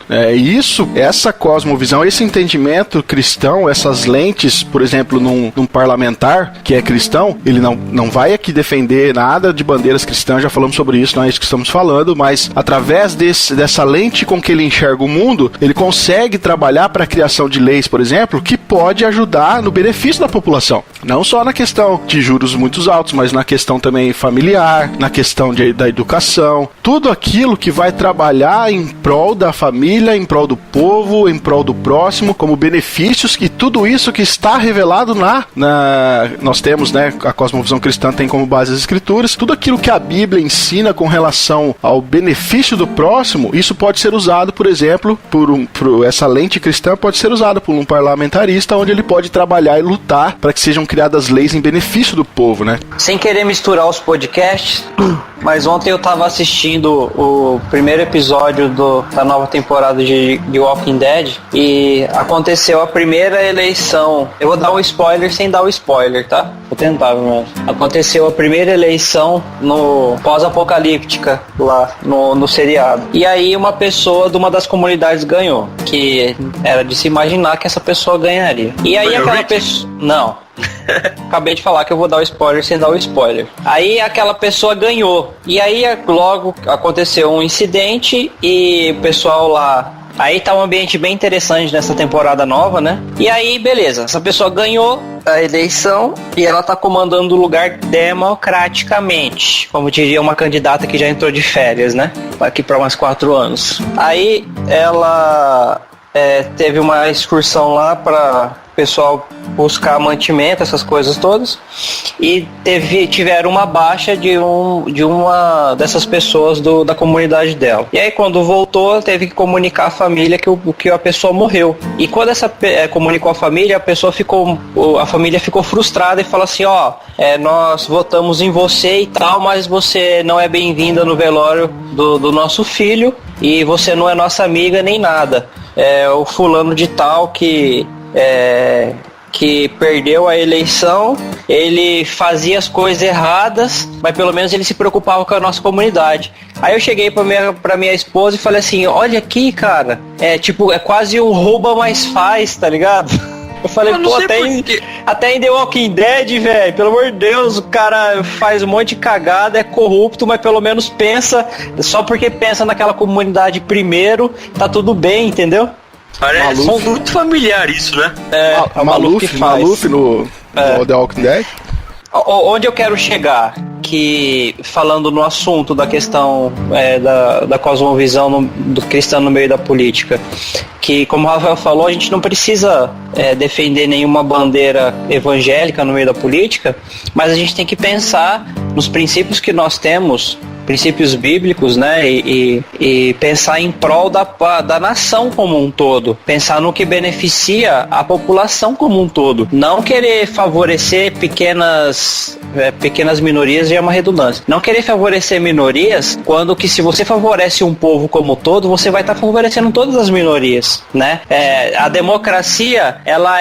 Essa cosmovisão, esse entendimento cristão, essas lentes, por exemplo, num parlamentar que é cristão, ele não vai aqui defender nada de bandeiras cristãs, já falamos sobre isso, não é isso que estamos falando, mas através dessa lente com que ele enxerga o mundo, ele consegue trabalhar para a criação de leis, por exemplo, que pode ajudar no benefício da população. Não só na questão de juros muito altos, mas na questão também familiar, na questão da educação, tudo aquilo que vai trabalhar em prol da família, em prol do povo, em prol do próximo, como benefícios, e tudo isso que está revelado nós temos, né, a cosmovisão cristã tem como base as escrituras, tudo aquilo que a Bíblia ensina com relação ao benefício do próximo, isso pode ser usado, por exemplo, essa lente cristã pode ser usada por um parlamentarista, onde ele pode trabalhar e lutar para que sejam criadas leis em benefício do povo, né?
Sem querer misturar os podcasts, mas ontem eu tava assistindo o primeiro episódio da nova temporada de Walking Dead e aconteceu a primeira eleição. Eu vou dar um spoiler sem dar o spoiler, tá? Vou tentar, mas aconteceu a primeira eleição no pós-apocalíptica lá no seriado. E aí uma pessoa de uma das comunidades ganhou, que era de se imaginar que essa pessoa ganharia. E aí aquela pessoa... Não. Acabei de falar que eu vou dar o spoiler sem dar o spoiler. Aí aquela pessoa ganhou. E aí logo aconteceu um incidente e o pessoal lá Aí tá um ambiente bem interessante nessa temporada nova, né? E aí, beleza, essa pessoa ganhou a eleição e ela tá comandando o lugar democraticamente, como diria uma candidata que já entrou de férias, né? Aqui para mais 4 anos. Aí ela teve uma excursão lá para o pessoal buscar mantimento, essas coisas todas, e tiveram uma baixa de uma dessas pessoas da comunidade dela. E aí quando voltou, teve que comunicar à família que a pessoa morreu. E quando comunicou à família, a família ficou frustrada e falou assim, nós votamos em você e tal, mas você não é bem-vinda no velório do nosso filho e você não é nossa amiga nem nada. O fulano de tal que perdeu a eleição, ele fazia as coisas erradas, mas pelo menos ele se preocupava com a nossa comunidade. Aí eu cheguei pra minha esposa e falei assim, olha aqui, cara, é quase um rouba mais faz, tá ligado? Eu falei, até em The Walking Dead, velho, pelo amor de Deus, o cara faz um monte de cagada, é corrupto, mas pelo menos pensa, só porque pensa naquela comunidade primeiro, tá tudo bem, entendeu?
Parece muito familiar isso, né?
Maluf no The Walking Dead.
Onde eu quero chegar, que falando no assunto da questão da cosmovisão do cristão no meio da política, que como o Rafael falou, a gente não precisa defender nenhuma bandeira evangélica no meio da política, mas a gente tem que pensar nos princípios que nós temos, princípios bíblicos, né, e pensar em prol da nação como um todo, pensar no que beneficia a população como um todo, não querer favorecer pequenas minorias, já é uma redundância, não querer favorecer minorias, quando que se você favorece um povo como um todo, você vai estar favorecendo todas as minorias, né? A democracia, ela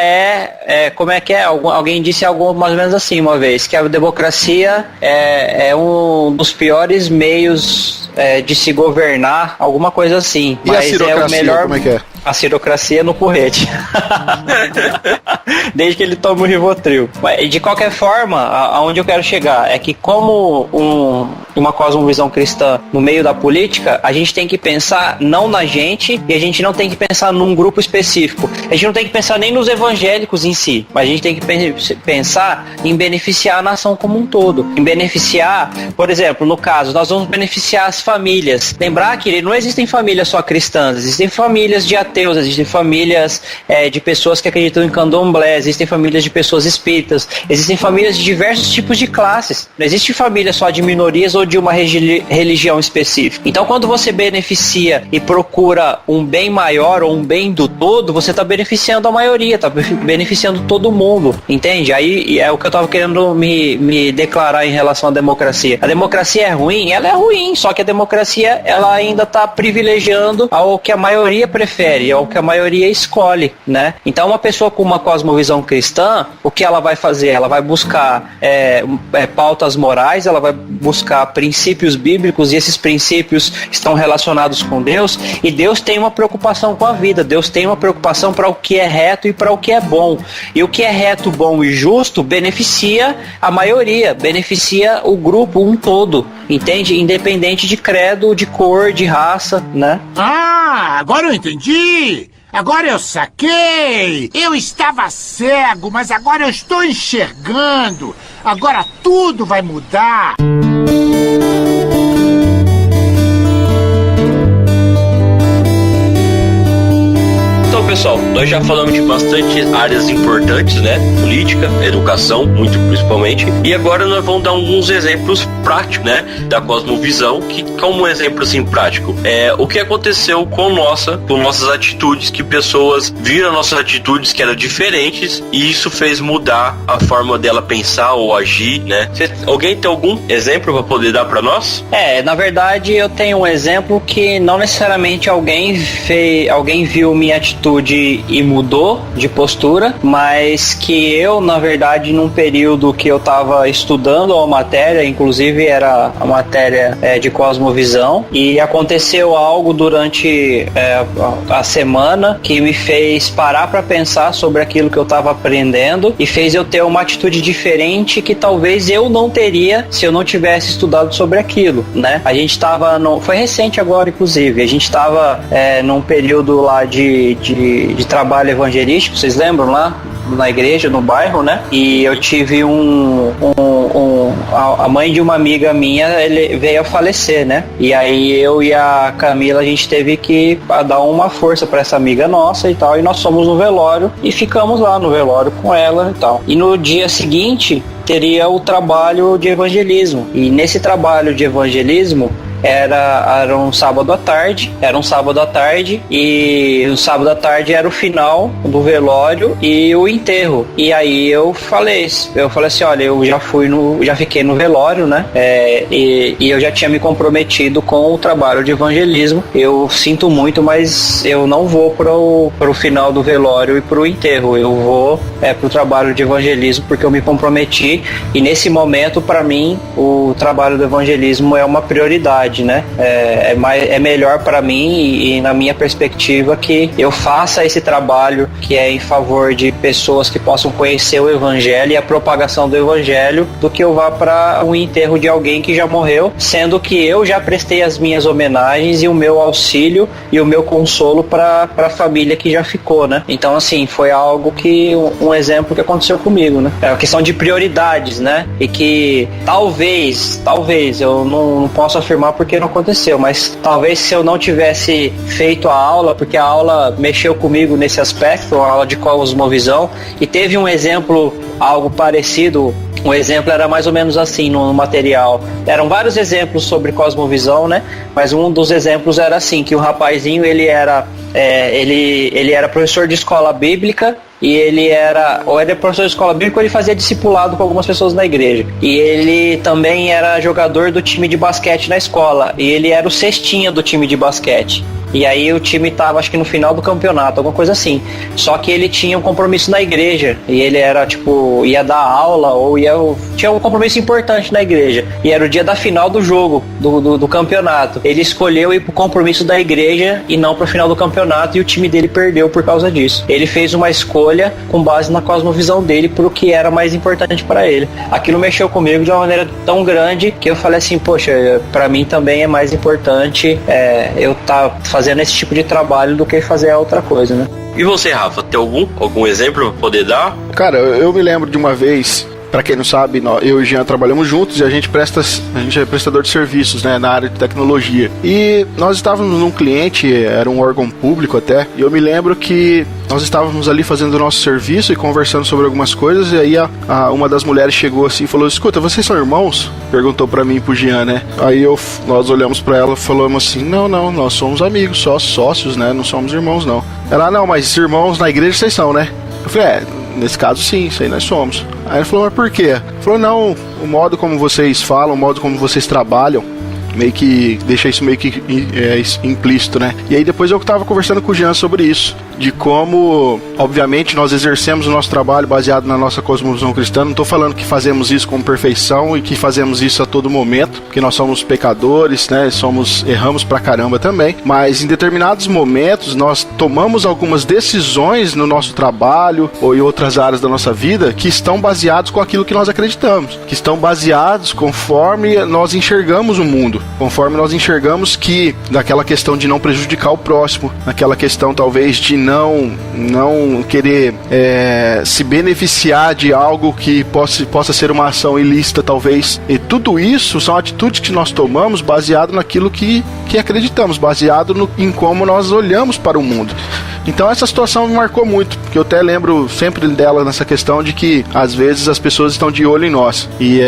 como é que é? Alguém disse algo mais ou menos assim uma vez, que a democracia é um dos piores meios de se governar, alguma coisa assim.
E
mas
a cirocracia,
o melhor...
como é que é?
A cirocracia no porrete. Desde que ele tome o Rivotril. Mas, de qualquer forma, aonde eu quero chegar é que como uma cosmovisão cristã no meio da política, a gente tem que pensar não na gente e a gente não tem que pensar num grupo específico. A gente não tem que pensar nem nos evangélicos em si, mas a gente tem que pensar em beneficiar a nação como um todo. Em beneficiar, por exemplo, no caso, nós vamos beneficiar as famílias. Lembrar que não existem famílias só cristãs, existem famílias de ateus, existem famílias de pessoas que acreditam em candomblé, existem famílias de pessoas espíritas, existem famílias de diversos tipos de classes. Não existe família só de minorias ou de uma religião específica. Então, quando você beneficia e procura um bem maior ou um bem do todo, você está beneficiando a maioria, está beneficiando todo mundo, entende? Aí é o que eu estava querendo me declarar em relação à democracia. A democracia é ruim? Ela é ruim, só que a democracia ela ainda está privilegiando ao que a maioria prefere, ao que a maioria escolhe, né? Então, uma pessoa com uma cosmovisão cristã, o que ela vai fazer? Ela vai buscar pautas morais, ela vai buscar princípios bíblicos, e esses princípios estão relacionados com Deus, e Deus tem uma preocupação com a vida, Deus tem uma preocupação para o que é reto e para o que é bom, e o que é reto, bom e justo beneficia a maioria, beneficia o grupo um todo, entende? Independente de credo, de cor, de raça, né?
Ah, agora eu entendi! Agora eu saquei! Eu estava cego, mas agora eu estou enxergando! Agora tudo vai mudar!
Então, pessoal, nós já falamos de bastante áreas importantes, né? Política, educação, muito principalmente. E agora nós vamos dar alguns exemplos práticos, né? Da cosmovisão, que como um exemplo assim prático, o que aconteceu com nossas atitudes, que pessoas viram nossas atitudes que eram diferentes e isso fez mudar a forma dela pensar ou agir, né? Alguém tem algum exemplo para poder dar para nós?
Na verdade eu tenho um exemplo que não necessariamente alguém viu minha atitude e mudou de postura, mas que eu, na verdade, num período que eu estava estudando a matéria, inclusive inclusive era a matéria de cosmovisão, e aconteceu algo durante a semana que me fez parar para pensar sobre aquilo que eu estava aprendendo e fez eu ter uma atitude diferente que talvez eu não teria se eu não tivesse estudado sobre aquilo, né? A gente estava foi recente agora, inclusive, a gente estava num período lá de trabalho evangelístico, vocês lembram lá? Na igreja, no bairro, né? E eu tive a mãe de uma amiga minha, ele veio a falecer, né? E aí eu e a Camila, a gente teve que dar uma força para essa amiga nossa e tal, e nós fomos no velório e ficamos lá no velório com ela e tal. E no dia seguinte teria o trabalho de evangelismo, e nesse trabalho de evangelismo era um sábado à tarde, e o sábado à tarde era o final do velório e o enterro. E aí eu falei assim, olha, eu já fiquei no velório, né? E eu já tinha me comprometido com o trabalho de evangelismo. Eu sinto muito, mas eu não vou pro final do velório e pro enterro. Eu vou pro trabalho de evangelismo porque eu me comprometi, e nesse momento, para mim, o trabalho do evangelismo é uma prioridade, né? É melhor para mim e na minha perspectiva que eu faça esse trabalho que é em favor de pessoas que possam conhecer o evangelho e a propagação do evangelho, do que eu vá para um enterro de alguém que já morreu, sendo que eu já prestei as minhas homenagens e o meu auxílio e o meu consolo para a família que já ficou, né? Então, assim, foi algo um exemplo que aconteceu comigo, né? É uma questão de prioridades, né? E que talvez eu não posso afirmar porque não aconteceu, mas talvez se eu não tivesse feito a aula, porque a aula mexeu comigo nesse aspecto, a aula de cosmovisão, e teve um exemplo, algo parecido. Um exemplo era mais ou menos assim no material. Eram vários exemplos sobre cosmovisão, né? Mas um dos exemplos era assim, que o rapazinho, ele era professor de escola bíblica, e ele era professor de escola bíblica ou ele fazia discipulado com algumas pessoas na igreja. E ele também era jogador do time de basquete na escola, e ele era o cestinha do time de basquete. E aí o time tava, acho que no final do campeonato, alguma coisa assim. Só que ele tinha um compromisso na igreja, e ele era, tipo, ia dar aula, ou tinha um compromisso importante na igreja. E era o dia da final do jogo, do campeonato. Ele escolheu ir pro compromisso da igreja e não pro final do campeonato, e o time dele perdeu por causa disso. Ele fez uma escolha com base na cosmovisão dele pro que era mais importante para ele. Aquilo mexeu comigo de uma maneira tão grande que eu falei assim, poxa, pra mim também é mais importante eu estar fazendo esse tipo de trabalho do que fazer a outra coisa, né?
E você, Rafa, tem algum exemplo pra poder dar?
Cara, eu me lembro de uma vez, pra quem não sabe, eu e o Jean trabalhamos juntos e a gente é prestador de serviços, né, na área de tecnologia. E nós estávamos num cliente, era um órgão público até, e eu me lembro que nós estávamos ali fazendo o nosso serviço e conversando sobre algumas coisas, e aí uma das mulheres chegou assim e falou, escuta, vocês são irmãos? Perguntou pra mim e pro Jean, né? Aí nós olhamos pra ela e falamos assim, não, nós somos amigos, só sócios, né? Não somos irmãos, não. Ela, não, mas irmãos na igreja vocês são, né? Eu falei, nesse caso sim, isso aí nós somos. Aí ele falou, mas por quê? Ele falou, não, o modo como vocês falam, o modo como vocês trabalham, meio que deixa isso meio que implícito, né? E aí depois eu tava conversando com o Jean sobre isso, de como, obviamente, nós exercemos o nosso trabalho baseado na nossa cosmovisão cristã. Não tô falando que fazemos isso com perfeição e que fazemos isso a todo momento, porque nós somos pecadores, né? Erramos pra caramba também, mas em determinados momentos nós tomamos algumas decisões no nosso trabalho ou em outras áreas da nossa vida que estão baseados com aquilo que nós acreditamos, que estão baseados conforme nós enxergamos o mundo, conforme nós enxergamos que, daquela questão de não prejudicar o próximo, naquela questão talvez de não querer se beneficiar de algo que possa ser uma ação ilícita talvez, e tudo isso são atitudes que nós tomamos baseado naquilo que acreditamos, baseado em como nós olhamos para o mundo. Então essa situação me marcou muito, porque eu até lembro sempre dela nessa questão de que às vezes as pessoas estão de olho em nós, e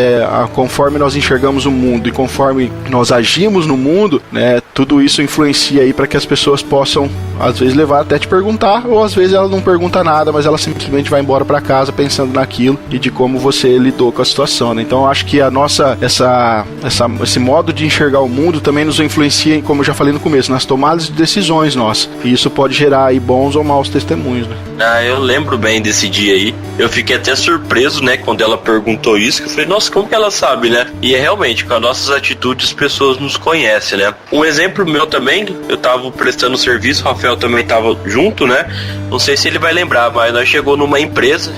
conforme nós enxergamos o mundo e conforme nós agimos no mundo, né, tudo isso influencia aí para que as pessoas possam às vezes levar até te perguntar, ou às vezes ela não pergunta nada, mas ela simplesmente vai embora para casa pensando naquilo e de como você lidou com a situação, né? Então eu acho que esse modo de enxergar o mundo também nos influencia, como eu já falei no começo, nas tomadas de decisões nossas, e isso pode gerar aí bons ou maus testemunhos, né?
Ah, eu lembro bem desse dia aí. Eu fiquei até surpreso, né, quando ela perguntou isso. Eu falei, nossa, como que ela sabe, né? E é realmente, com as nossas atitudes, as pessoas nos conhecem, né? Um exemplo meu também, eu tava prestando serviço, o Rafael também tava junto, né? Não sei se ele vai lembrar, mas nós chegou numa empresa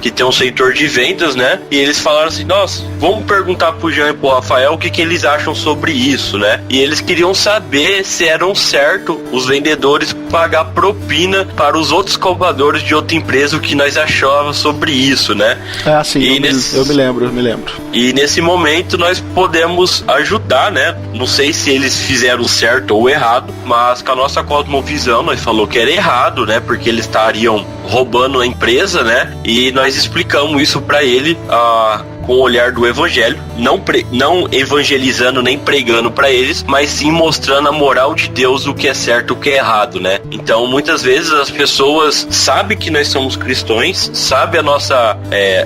que tem um setor de vendas, né? E eles falaram assim, nossa, vamos perguntar pro Jean e pro Rafael o que eles acham sobre isso, né? E eles queriam saber se eram certo os vendedores pagar propina para os outros compradores de outra empresa, o que nós achávamos sobre isso, né?
Ah, sim, eu me lembro.
E nesse momento nós podemos ajudar, né? Não sei se eles fizeram certo ou errado, mas com a nossa cosmovisão nós falou que era errado, né? Porque eles estariam roubando a empresa, né? E nós explicamos isso para ele com o olhar do evangelho, não evangelizando nem pregando para eles, mas sim mostrando a moral de Deus, o que é certo, o que é errado, né? Então muitas vezes as pessoas sabem que nós somos cristãos, sabem a nossa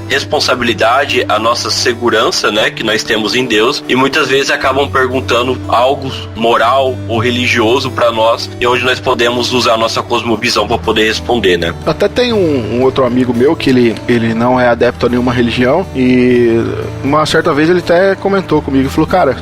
responsabilidade, a nossa segurança, né, que nós temos em Deus, e muitas vezes acabam perguntando algo moral ou religioso para nós, e onde nós podemos usar a nossa cosmovisão para poder responder, né?
Até tem um outro amigo meu que ele não é adepto a nenhuma religião, e uma certa vez ele até comentou comigo e falou, cara,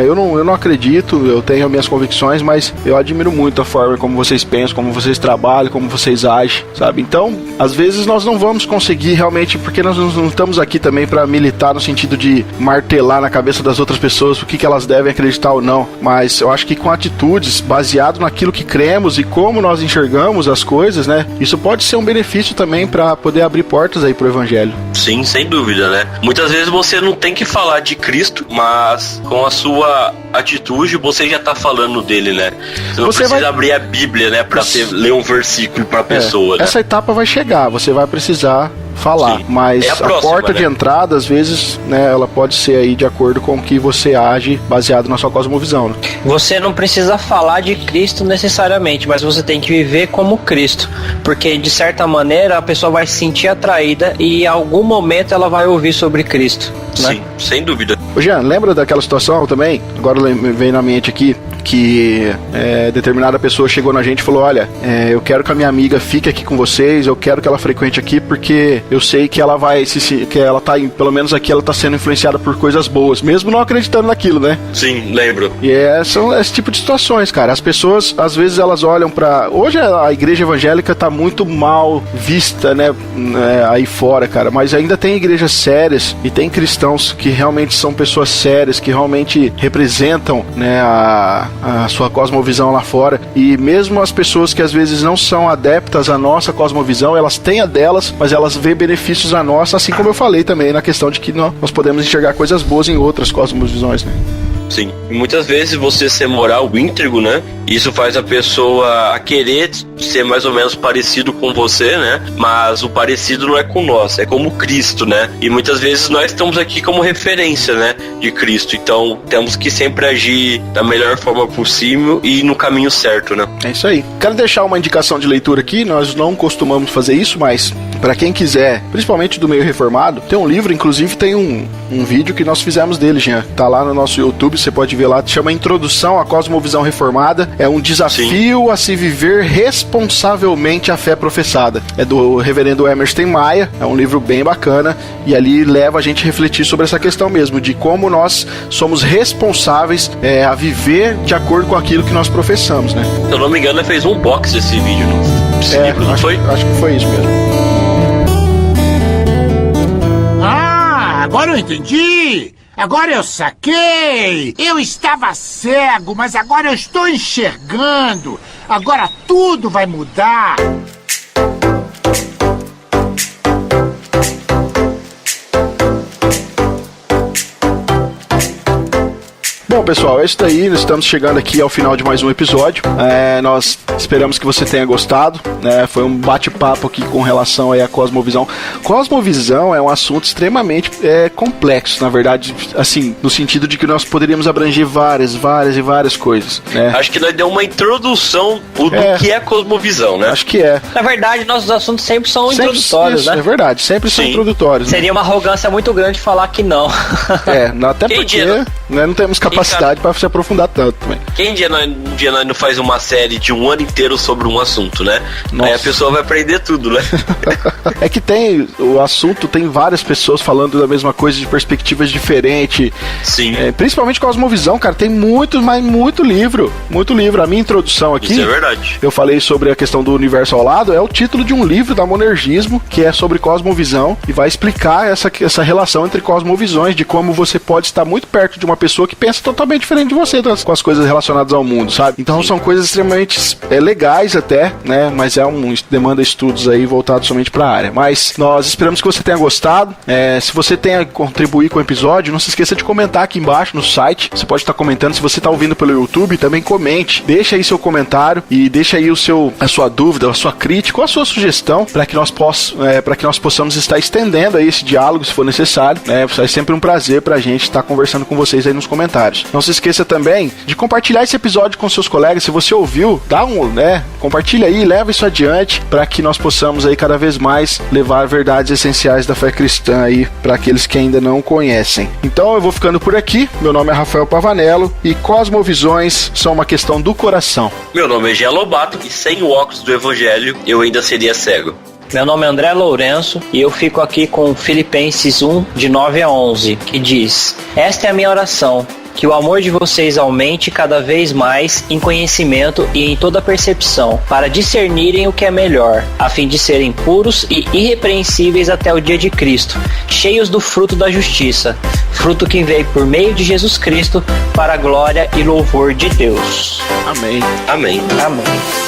eu não acredito, eu tenho as minhas convicções, mas eu admiro muito a forma como vocês pensam, como vocês trabalham, como vocês agem, sabe? Então, às vezes nós não vamos conseguir realmente, porque nós não estamos aqui também para militar no sentido de martelar na cabeça das outras pessoas o que elas devem acreditar ou não, mas eu acho que com atitudes, baseado naquilo que cremos e como nós enxergamos as coisas, né? Isso pode ser um benefício também para poder abrir portas aí pro evangelho.
Sim, sem dúvida, né? Muitas vezes você não tem que falar de Cristo, mas com a sua atitude você já tá falando dele, né? Você não precisa abrir a Bíblia, né, pra ler um versículo pra pessoa, né?
Essa etapa vai chegar, você vai precisar falar,
sim,
mas
a próxima,
porta
né,
de entrada, às vezes, né, ela pode ser aí de acordo com o que você age, baseado na sua cosmovisão, né?
Você não precisa falar de Cristo necessariamente, mas você tem que viver como Cristo, porque de certa maneira a pessoa vai se sentir atraída e em algum momento ela vai ouvir sobre Cristo, né?
Sim, sem dúvida.
Ô Jean, lembra daquela situação também? Agora veio na mente aqui que determinada pessoa chegou na gente e falou, olha, eu quero que a minha amiga fique aqui com vocês, eu quero que ela frequente aqui porque eu sei que ela vai que ela tá, pelo menos aqui ela tá sendo influenciada por coisas boas, mesmo não acreditando naquilo, né?
Sim, lembro.
E são esse tipo de situações, cara. As pessoas, às vezes, elas olham pra... Hoje a igreja evangélica tá muito mal vista, né, aí fora, cara, mas ainda tem igrejas sérias e tem cristãos que realmente são pessoas sérias, que realmente representam, né, a sua cosmovisão lá fora, e mesmo as pessoas que às vezes não são adeptas à nossa cosmovisão, elas têm a delas, mas elas veem benefícios à nossa, assim como eu falei também na questão de que nós podemos enxergar coisas boas em outras cosmovisões, né?
Sim, e muitas vezes você ser moral íntegro, né? Isso faz a pessoa a querer ser mais ou menos parecido com você, né? Mas o parecido não é com nós, é como Cristo, né? E muitas vezes nós estamos aqui como referência, né, de Cristo. Então temos que sempre agir da melhor forma possível e no caminho certo, né?
É isso aí. Quero deixar uma indicação de leitura aqui, nós não costumamos fazer isso, mas para quem quiser, principalmente do meio reformado, tem um livro, inclusive tem um vídeo que nós fizemos dele, Jean. Tá lá no nosso YouTube, você pode ver lá, chama Introdução à Cosmovisão Reformada. É um desafio Sim. a se viver responsavelmente a fé professada. É do reverendo Emerson Maia, é um livro bem bacana, e ali leva a gente a refletir sobre essa questão mesmo, de como nós somos responsáveis a viver de acordo com aquilo que nós professamos, né?
Se eu não me engano, ele fez um box desse vídeo, não? Esse livro, não foi?
Acho que foi isso mesmo.
Agora eu entendi! Agora eu saquei! Eu estava cego, mas agora eu estou enxergando! Agora tudo vai mudar!
Bom, pessoal, é isso daí. Nós estamos chegando aqui ao final de mais um episódio. Nós esperamos que você tenha gostado, né? Foi um bate-papo aqui com relação aí à cosmovisão. Cosmovisão é um assunto extremamente complexo, na verdade, assim, no sentido de que nós poderíamos abranger várias coisas, né?
Acho que nós deu uma introdução do que é cosmovisão, né?
Acho que é.
Na verdade, nossos assuntos sempre são introdutórios,
isso,
né?
É verdade, sempre são introdutórios.
Seria uma arrogância muito grande falar que não.
Até porque, né, não temos capacidade capacidade pra se aprofundar tanto também.
Quem um dia nós não faz uma série de um ano inteiro sobre um assunto, né?
Nossa.
Aí a pessoa vai aprender tudo, né?
É que o assunto tem várias pessoas falando da mesma coisa de perspectivas diferentes.
Sim.
Principalmente Cosmovisão, cara, tem muito livro. A minha introdução aqui,
Isso é verdade.
eu falei sobre a questão do universo ao lado, é o título de um livro da Monergismo, que é sobre cosmovisão, e vai explicar essa relação entre cosmovisões, de como você pode estar muito perto de uma pessoa que pensa totalmente diferente de você com as coisas relacionadas ao mundo, sabe? Então são coisas extremamente legais até, né? Mas demanda estudos aí voltados somente para a área. Mas nós esperamos que você tenha gostado. Se você tenha contribuir com o episódio, não se esqueça de comentar aqui embaixo no site. Você pode estar comentando. Se você está ouvindo pelo YouTube, também comente. Deixa aí seu comentário e deixa aí a sua dúvida, a sua crítica ou a sua sugestão para que nós possamos estar estendendo aí esse diálogo, se for necessário. É sempre um prazer pra gente estar conversando com vocês aí nos comentários. Não se esqueça também de compartilhar esse episódio com seus colegas. Se você ouviu, compartilha aí, leva isso adiante para que nós possamos aí cada vez mais levar verdades essenciais da fé cristã aí para aqueles que ainda não conhecem. Então eu vou ficando por aqui. Meu nome é Rafael Pavanello e cosmovisões são uma questão do coração.
Meu nome é Jean Lobato e sem o óculos do evangelho eu ainda seria cego.
Meu nome é André Lourenço e eu fico aqui com Filipenses 1, de 9 a 11, que diz: esta é a minha oração, que o amor de vocês aumente cada vez mais em conhecimento e em toda percepção, para discernirem o que é melhor, a fim de serem puros e irrepreensíveis até o dia de Cristo, cheios do fruto da justiça, fruto que veio por meio de Jesus Cristo, para a glória e louvor de Deus.
Amém.
Amém.
Amém.